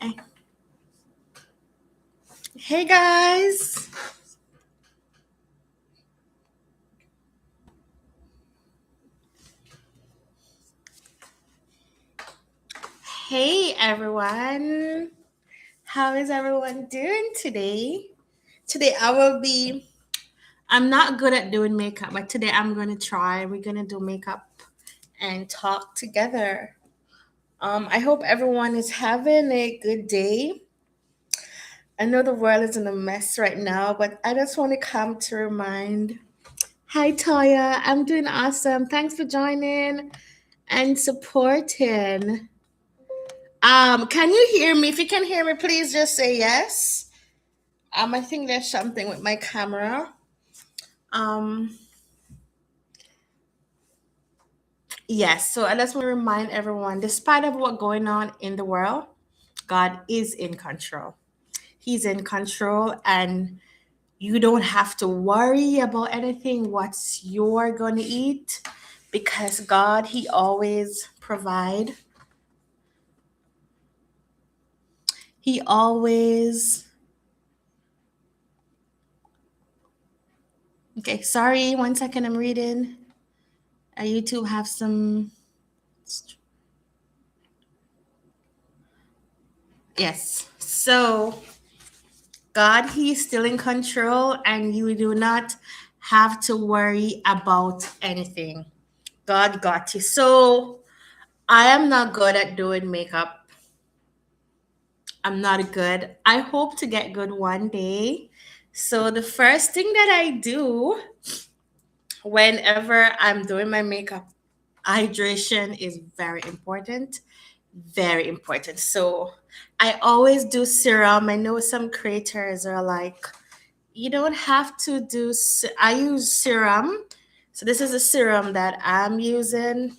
Eh, Hey guys. Hey everyone. How is everyone doing today? Today I'm not good at doing makeup, but today I'm going to try. We're going to do makeup and talk together. I hope everyone is having a good day. I know the world is in a mess right now, but I just want to come to remind. Hi Toya, I'm doing awesome. Thanks for joining and supporting. Can you hear me? If you can hear me, please just say yes. I think there's something with my camera. Um, yes. So I just want to remind everyone, despite of what going on in the world, God is in control. He's in control, and you don't have to worry about anything. What you're gonna eat, because God, He always provide. He always. Okay, sorry. 1 second. I'm reading. YouTube have some. Yes. So God, He is still in control, and you do not have to worry about anything. God got you. So I am not good at doing makeup. I'm not good. I hope to get good one day. So the first thing that I do whenever I'm doing my makeup, hydration is very important. Very important. So I always do serum. I know some creators are like, you don't have to do, I use serum. So this is a serum that I'm using.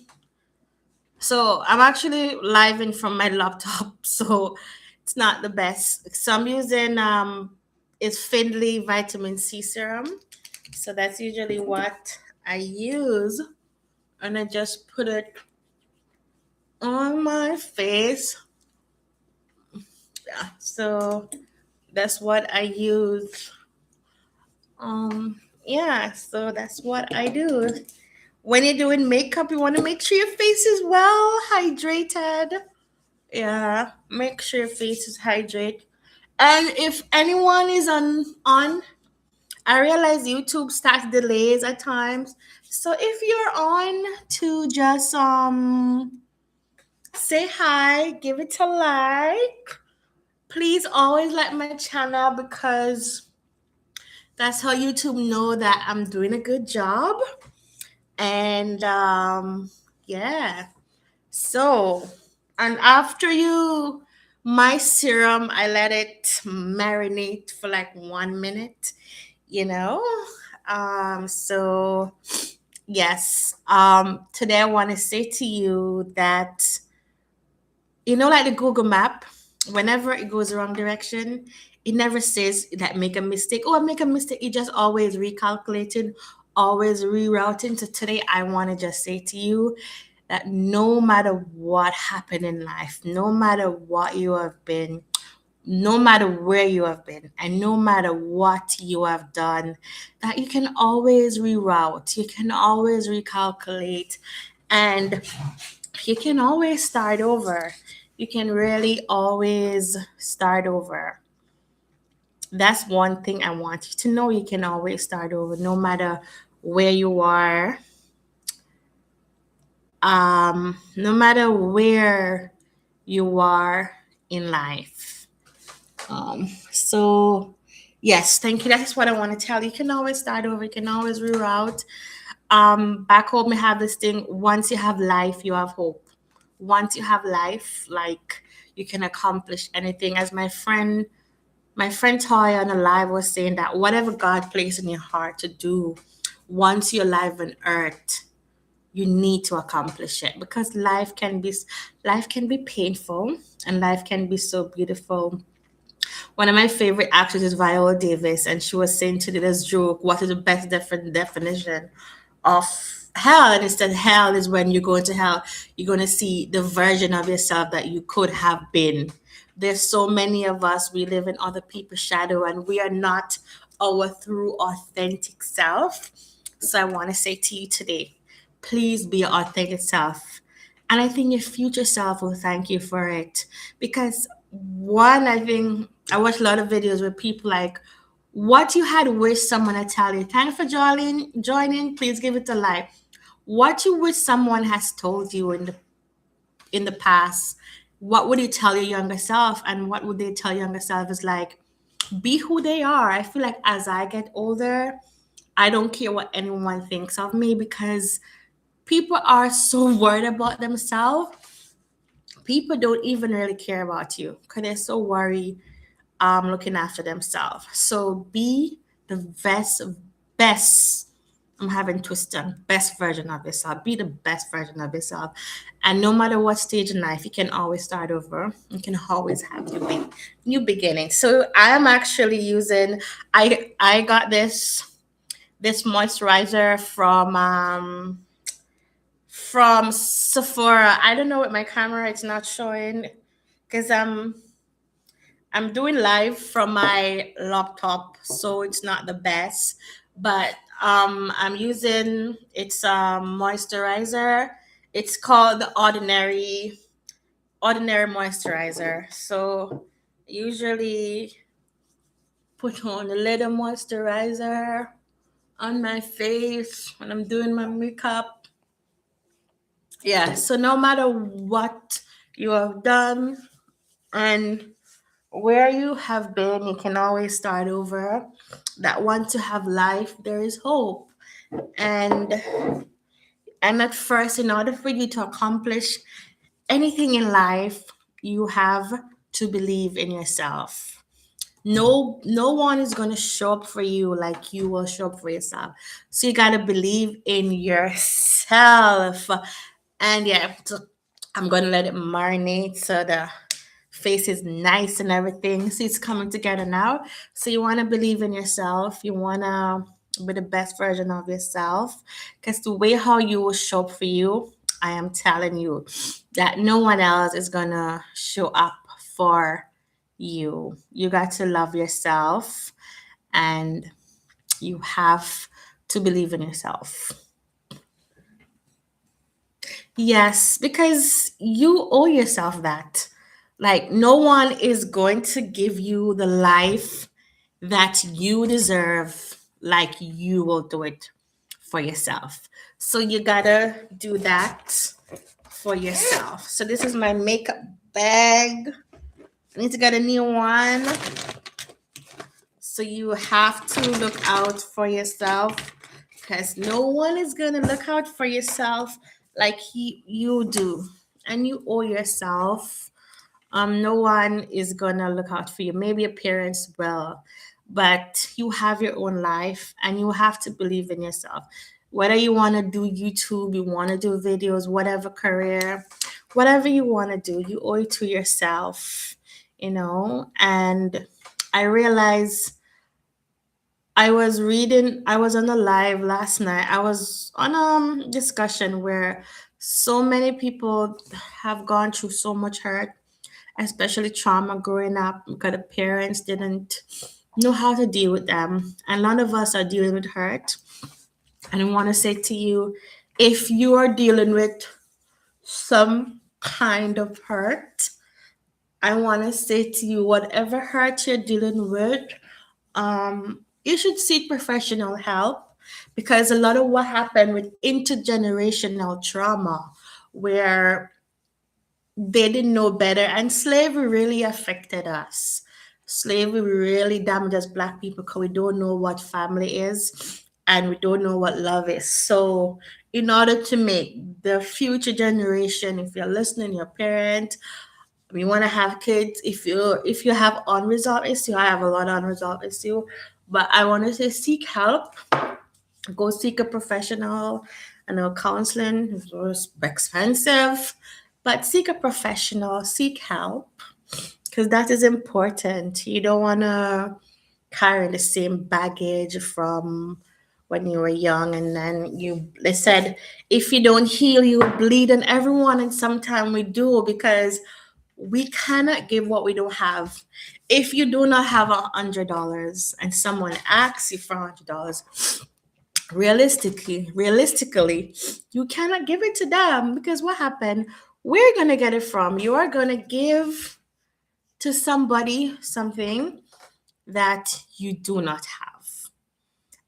So I'm actually living from my laptop. So it's not the best. So I'm using it's Findlay vitamin C serum. So that's usually what I use. And I just put it on my face. Yeah. So that's what I use. Yeah, so that's what I do. When you're doing makeup, you want to make sure your face is well hydrated. Yeah, make sure your face is hydrated. And if anyone is on, I realize YouTube starts delays at times. So if you're on to just say hi, give it a like. Please always like my channel because that's how YouTube know that I'm doing a good job. And yeah. So, and after you my serum, I let it marinate for like 1 minute, you know. So yes. Today I want to say to you that like the Google map, whenever it goes the wrong direction, it never says that make a mistake. Oh, I make a mistake. It just always recalculating, always rerouting. So today I want to just say to you that no matter what happened in life, no matter what you have been, no matter where you have been, and no matter what you have done, that you can always reroute, you can always recalculate, and you can always start over. You can really always start over. That's one thing I want you to know. You can always start over, no matter where you are, no matter where you are in life. So, yes, thank you. That's what I want to tell you. You can always start over. You can always reroute. Back home, we have this thing. Once you have life, you have hope. Once you have life, like you can accomplish anything. As my friend Toya on the live was saying that whatever God placed in your heart to do, once you're alive on earth, you need to accomplish it because life can be painful and life can be so beautiful. One of my favorite actors is Viola Davis, and she was saying to this joke, "What is the best different definition of hell?" And instead, hell is when you go into hell, you're going to see the version of yourself that you could have been. There's so many of us, we live in other people's shadow and we are not our true authentic self. So I want to say to you today, please be your authentic self. And I think your future self will thank you for it. Because one, I think I watched a lot of videos where people like, what you had wished someone to tell you. Thanks for joining. Please give it a like. What you wish someone has told you in the past. What would you tell your younger self? And what would they tell your younger self is like, be who they are. I feel like as I get older, I don't care what anyone thinks of me because people are so worried about themselves. People don't even really care about you because they're so worried looking after themselves. So be the best. I'm having twisted best version of yourself. Be the best version of yourself. And no matter what stage in life, you can always start over. You can always have new beginnings. So I am actually using I got this moisturizer from Sephora. I don't know what my camera it's not showing because I'm doing live from my laptop, so it's not the best. But I'm using it's a moisturizer. It's called the ordinary moisturizer. So usually put on a little moisturizer on my face when I'm doing my makeup. Yeah. So no matter what you have done and where you have been, you can always start over. That want to have life, there is hope. And at first, in order for you to accomplish anything in life, you have to believe in yourself. No one is gonna show up for you like you will show up for yourself. So you gotta believe in yourself. And yeah, so I'm gonna let it marinate so the face is nice and everything. See, it's coming together now. So you want to believe in yourself. You want to be the best version of yourself. Because the way how you will show up for you, I am telling you that no one else is going to show up for you. You got to love yourself and you have to believe in yourself. Yes, because you owe yourself that. Like, no one is going to give you the life that you deserve, like you will do it for yourself. So, you gotta do that for yourself. So, this is my makeup bag. I need to get a new one. So, you have to look out for yourself because no one is going to look out for yourself like you do. And you owe yourself. No one is gonna look out for you. Maybe your parents will, but you have your own life and you have to believe in yourself. Whether you want to do YouTube, you want to do videos, whatever career, whatever you want to do, you owe it to yourself, you know. And I realized I was on a live last night. I was on a discussion where so many people have gone through so much hurt, especially trauma growing up because the parents didn't know how to deal with them. And none of us are dealing with hurt. And I want to say to you, if you are dealing with some kind of hurt, I want to say to you, whatever hurt you're dealing with, you should seek professional help because a lot of what happened with intergenerational trauma, where they didn't know better, and slavery really affected us. Slavery really damaged us Black people because we don't know what family is and we don't know what love is. So, in order to make the future generation, if you're listening, your parent, we want to have kids. If you have unresolved issue, I have a lot of unresolved issue, but I want to say seek help. Go seek a professional. I know counseling is expensive, but seek a professional. Seek help because that is important. You don't want to carry the same baggage from when you were young, and then they said if you don't heal, you will bleed on everyone, and sometimes we do because We cannot give what we don't have. If you do not have $100 and someone asks you for $100, realistically, you cannot give it to them because what happened? We're gonna get it from you are gonna give to somebody something that you do not have.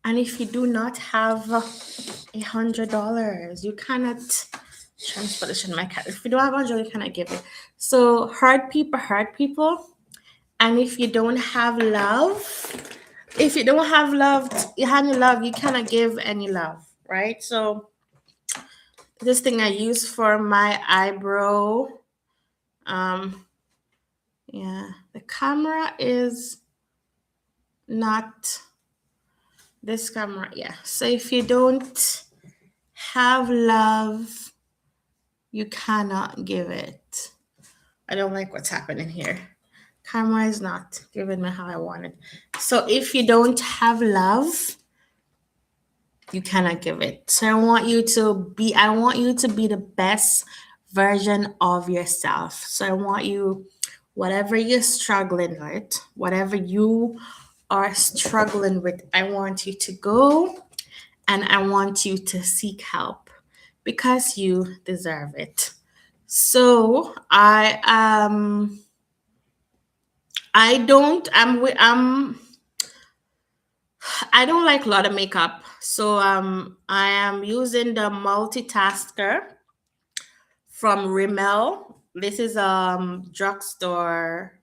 And if you do not have $100, you cannot transportation my cat. If you don't have 100, you cannot give it. So hurt people. And if you don't have love, if you don't have love, you have any love, you cannot give any love, right? So this thing I use for my eyebrow, um, yeah, the camera is not this camera, yeah. So if you don't have love, you cannot give it. I don't like what's happening here. Camera is not giving me how I want it. So if you don't have love, you cannot give it. So I want you to be the best version of yourself. So I want you, whatever you're struggling with, whatever you are struggling with, I want you to go and I want you to seek help because you deserve it. So I don't I don't like a lot of makeup. So I am using the multitasker from Rimmel. This is drugstore.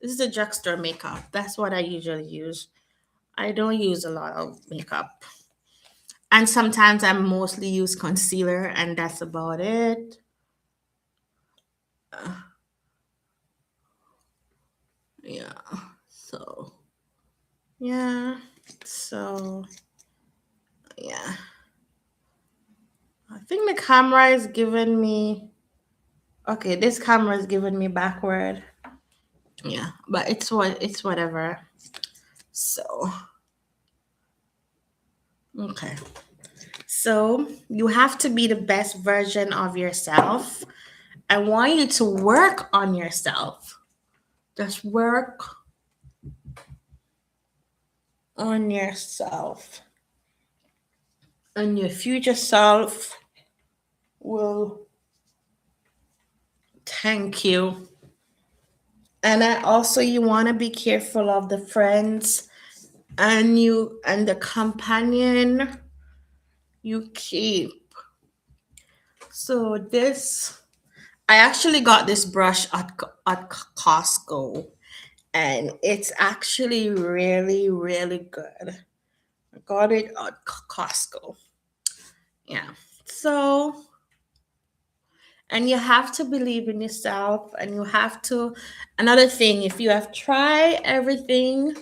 This is a drugstore makeup. That's what I usually use. I don't use a lot of makeup. And sometimes I mostly use concealer and that's about it. Yeah. So, yeah. So, yeah. I think the camera is giving me. Okay, this camera is giving me backward. Yeah, but it's whatever. So, okay. So, you have to be the best version of yourself. I want you to work on yourself. Just work on yourself. And your future self will thank you. And I also you want to be careful of the friends and the companion you keep. So this I actually got this brush at Costco and it's actually really really good. I got it at Costco. Yeah. So and you have to believe in yourself and you have to another thing if you have tried everything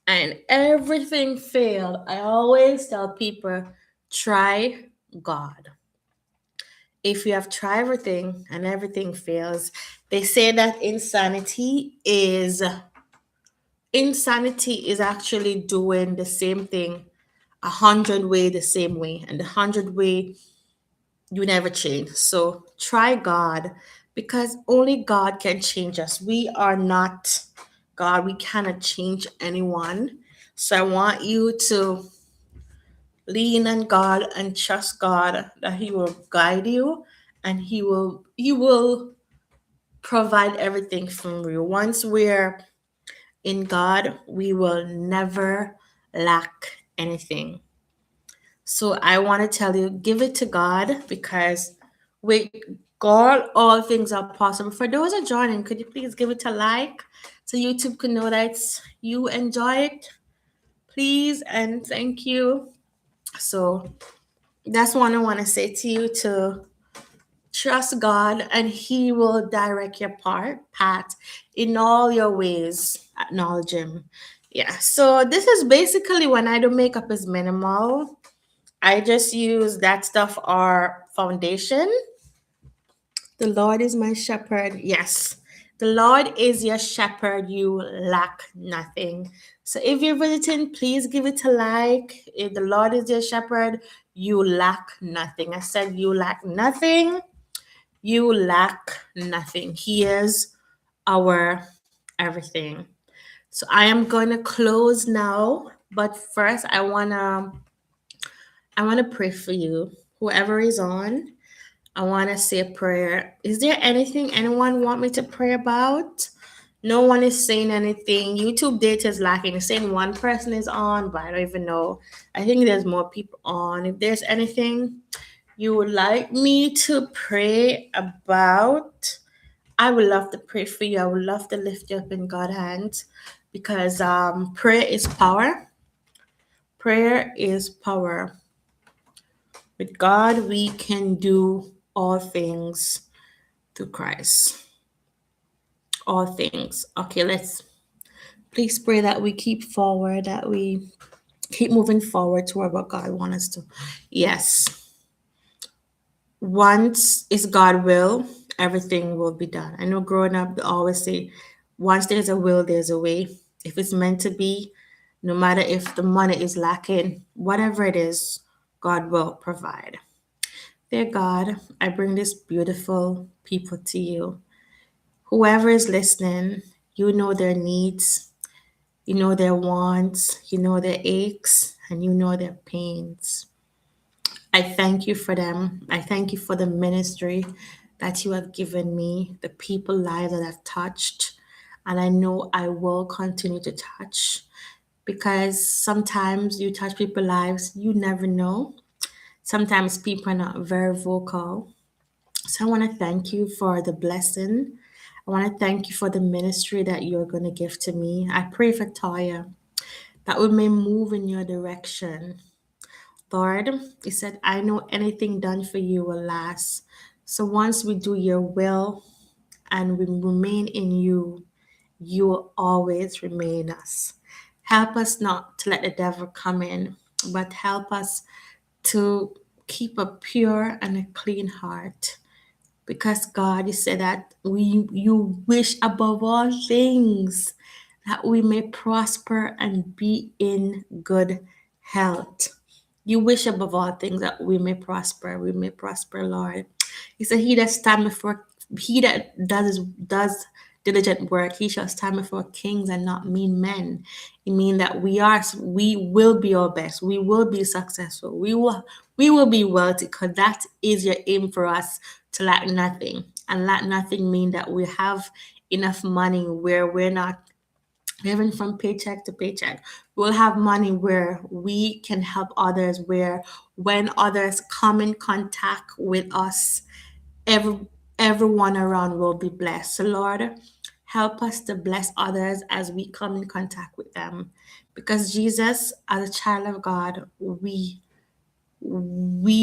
and everything failed, I always tell people try God. If you have tried everything and everything fails, they say that insanity is actually doing the same thing 100 way the same way, and the 100 way you never change. So try God because only God can change us. We are not God. We cannot change anyone. So I want you to lean on God and trust God that He will guide you and He will provide everything from you. Once we're in God, we will never lack anything. So I want to tell you, give it to God because with God, all things are possible. For those who are joining, could you please give it a like so YouTube can know that you enjoy it, please, and thank you. So that's what I want to say to you to trust God and He will direct your path in all your ways. Acknowledge Him. Yeah. So this is basically when I do makeup is minimal. I just use that stuff or foundation. The Lord is my shepherd. Yes. The Lord is your shepherd. You lack nothing. So if you're visiting, please give it a like. If the Lord is your shepherd, you lack nothing. I said you lack nothing. You lack nothing. He is our everything. So I am going to close now, but first I want to pray for you. Whoever is on, I want to say a prayer. Is there anything anyone want me to pray about? No one is saying anything. YouTube data is lacking. It's saying one person is on, but I don't even know. I think there's more people on. If there's anything you would like me to pray about, I would love to pray for you. I would love to lift you up in God's hands because prayer is power. Prayer is power. With God, we can do all things through Christ. All things. Okay, let's please pray that we keep forward, that we keep moving forward toward what God wants us to. Yes. Once is God will, everything will be done. I know growing up, they always say, once there's a will, there's a way. If it's meant to be, no matter if the money is lacking, whatever it is, God will provide. Dear God, I bring this beautiful people to you. Whoever is listening, you know their needs, you know their wants, you know their aches, and you know their pains. I thank you for them. I thank you for the ministry that you have given me, the people lives that I've touched, and I know I will continue to touch because sometimes you touch people's lives, you never know. Sometimes people are not very vocal. So I want to thank you for the blessing. I want to thank you for the ministry that you're going to give to me. I pray for Toya that we may move in your direction. Lord, you said, I know anything done for you will last. So once we do your will and we remain in you, you will always remain us. Help us not to let the devil come in, but help us to keep a pure and a clean heart. Because God, you said that you wish above all things that we may prosper and be in good health. You wish above all things that we may prosper, Lord. He said, he that does diligent work, he shall stand before kings and not mean men. It means that we will be our best, we will be successful, we will be wealthy, because that is your aim for us, to lack nothing. And lack nothing mean that we have enough money where we're not living from paycheck to paycheck. We'll have money where we can help others, where when others come in contact with us, every everyone around will be blessed. So Lord, help us to bless others as we come in contact with them. Because Jesus, as a child of God, we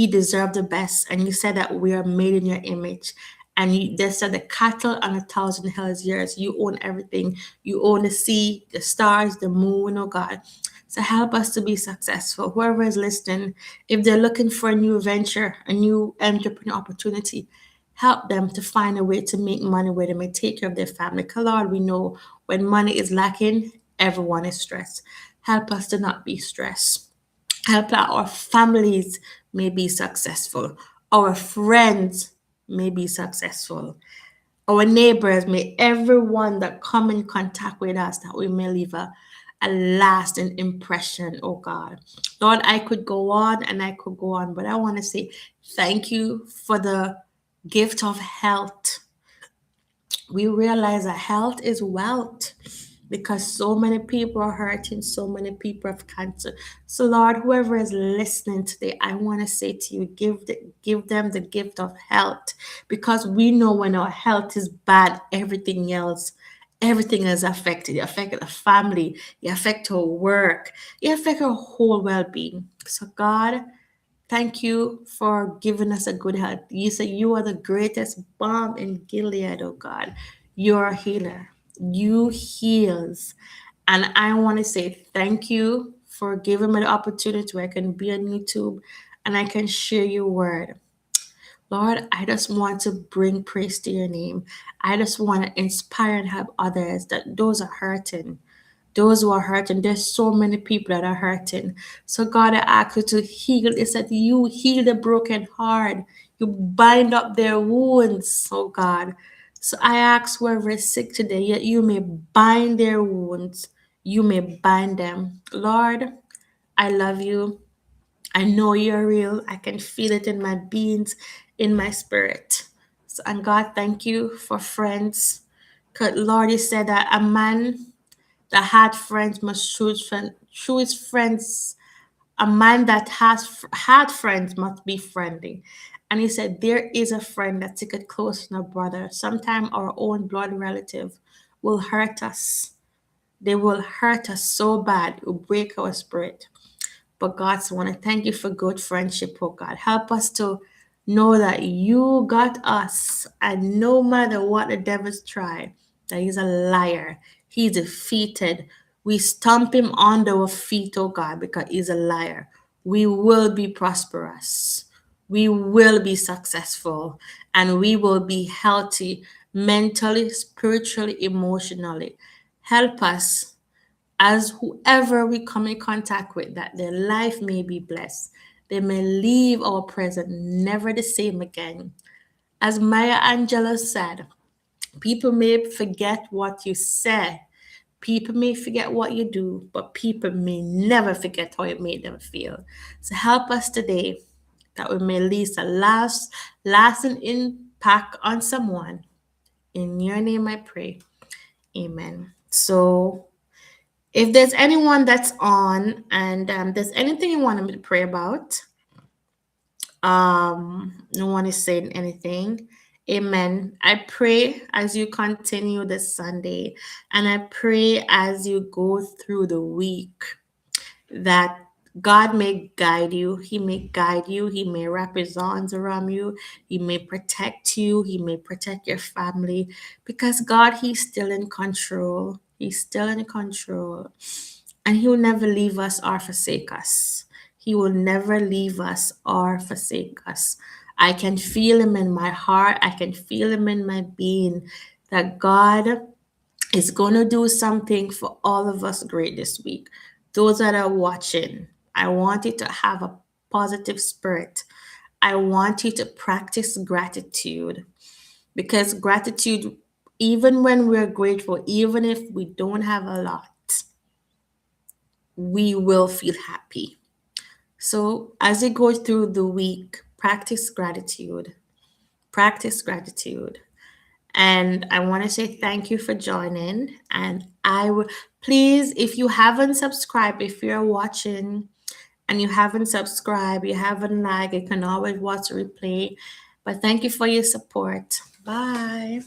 deserve the best. And you said that we are made in your image. And they said the cattle on 1,000 hills yours. You own everything. You own the sea, the stars, the moon, oh God. So help us to be successful. Whoever is listening, if they're looking for a new venture, a new entrepreneur opportunity, help them to find a way to make money where they may take care of their family. Because Lord, we know when money is lacking, everyone is stressed. Help us to not be stressed. Help that our families may be successful, our friends may be successful, our neighbors, may everyone that come in contact with us, that we may leave a lasting impression, oh God. Lord, I could go on and I could go on, but I want to say thank you for the gift of health. We realize that health is wealth because so many people are hurting, so many people have cancer. So Lord, whoever is listening today, I want to say to you, give them the gift of health, because we know when our health is bad, everything is affected. It affects the family, it affects our work, it affects our whole well-being. So God, thank you for giving us a good health. You say you are the greatest balm in Gilead, oh God. You're a healer. You heals. And I want to say thank you for giving me the opportunity where I can be on YouTube and I can share your word. Lord, I just want to bring praise to your name. I just want to inspire and help others that those are hurting, those who are hurting. There's so many people that are hurting. So God, I ask you to heal. It said you heal the broken heart. You bind up their wounds, oh God. So I ask whoever is sick today, yet you may bind their wounds, you may bind them. Lord, I love you. I know you're real. I can feel it in my beings, in my spirit. So, and God, thank you for friends. 'Cause Lord, you said that a man that had friends must choose friends. A man that has had friends must be friendly. And he said, there is a friend that sticketh close to a brother. Sometimes our own blood relative will hurt us. They will hurt us so bad, it will break our spirit. But God, I want to thank you for good friendship, oh God. Help us to know that you got us, and no matter what the devil's try, that he's a liar. He's defeated. We stomp him under our feet, oh God, because he's a liar. We will be prosperous. We will be successful, and we will be healthy mentally, spiritually, emotionally. Help us as whoever we come in contact with, that their life may be blessed. They may leave our presence never the same again. As Maya Angelou said, people may forget what you say, people may forget what you do, but people may never forget how it made them feel. So help us today that we may leave a lasting impact on someone. In your name I pray. Amen. So if there's anyone that's on and there's anything you want me to pray about, no one is saying anything. Amen. I pray as you continue this Sunday, and I pray as you go through the week, that God may guide you. He may guide you. He may wrap his arms around you. He may protect you. He may protect your family, because God, he's still in control. He's still in control. And he will never leave us or forsake us. He will never leave us or forsake us. I can feel him in my heart. I can feel him in my being, that God is going to do something for all of us great this week. Those that are watching, I want you to have a positive spirit. I want you to practice gratitude, because gratitude, even when we're grateful, even if we don't have a lot, we will feel happy. So as you go through the week, practice gratitude. Practice gratitude. And I want to say thank you for joining. And I will, please, if you haven't subscribed, if you're watching and you haven't subscribed, you haven't liked, you can always watch a replay. But thank you for your support. Bye.